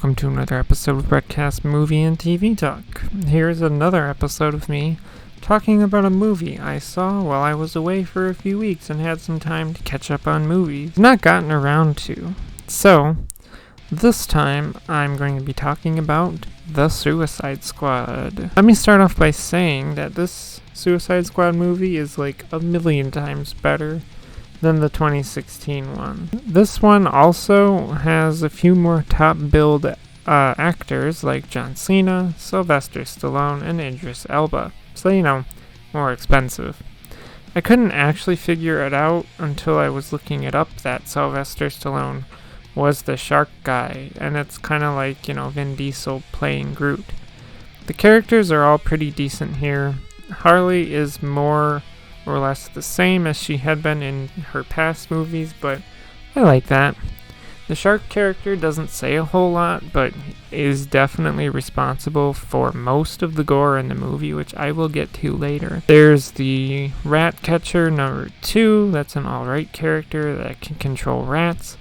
welcome to another episode of Breadcast Movie and TV Talk. Here's another episode of me talking about a movie I saw while I was away for a few weeks and had some time to catch up on movies not gotten around to. So, this time I'm going to be talking about The Suicide Squad. Let me start off by saying that this Suicide Squad movie is like a million times better than the 2016 one. This one also has a few more top-billed actors like John Cena, Sylvester Stallone, and Idris Elba. So, more expensive. I couldn't actually figure it out until I was looking it up that Sylvester Stallone was the shark guy, and it's kind of like, Vin Diesel playing Groot. The characters are all pretty decent here. Harley is more or less the same as she had been in her past movies, but I like that. The shark character doesn't say a whole lot, but is definitely responsible for most of the gore in the movie, which I will get to later. There's the rat catcher number 2, that's an alright character that can control rats.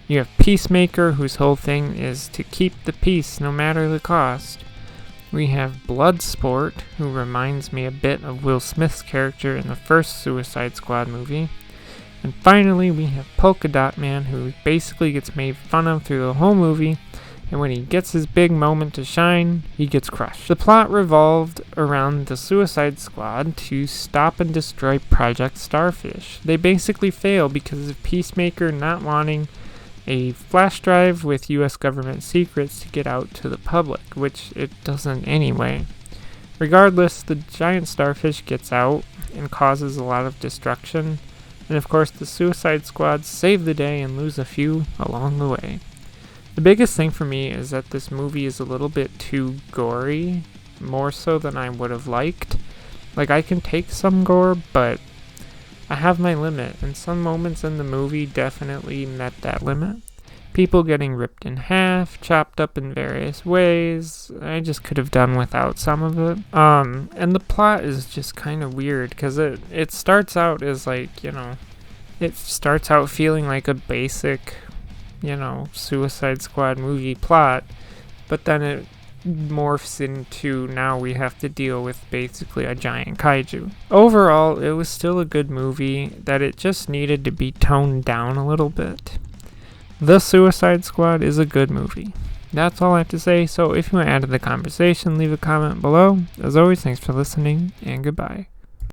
You have Peacemaker, whose whole thing is to keep the peace no matter the cost. We have Bloodsport, who reminds me a bit of Will Smith's character in the first Suicide Squad movie. And finally, we have Polka Dot Man, who basically gets made fun of through the whole movie, and when he gets his big moment to shine, he gets crushed. The plot revolved around the Suicide Squad to stop and destroy Project Starfish. They basically fail because of Peacemaker not wanting a flash drive with US government secrets to get out to the public, which it doesn't anyway. Regardless, the giant starfish gets out and causes a lot of destruction, and of course the Suicide Squad save the day and lose a few along the way. The biggest thing for me is that this movie is a little bit too gory, more so than I would have liked. Like, I can take some gore, but I have my limit, and some moments in the movie definitely met that limit. People getting ripped in half, chopped up in various ways. I just could have done without some of it. And the plot is just kind of weird, because it starts out as like, it starts out feeling like a basic, Suicide Squad movie plot, but then it morphs into now we have to deal with basically a giant kaiju. Overall, it was still a good movie, that it just needed to be toned down a little bit. The Suicide Squad is a good movie. That's all I have to say, so if you want to add to the conversation, leave a comment below. As always, thanks for listening, and goodbye.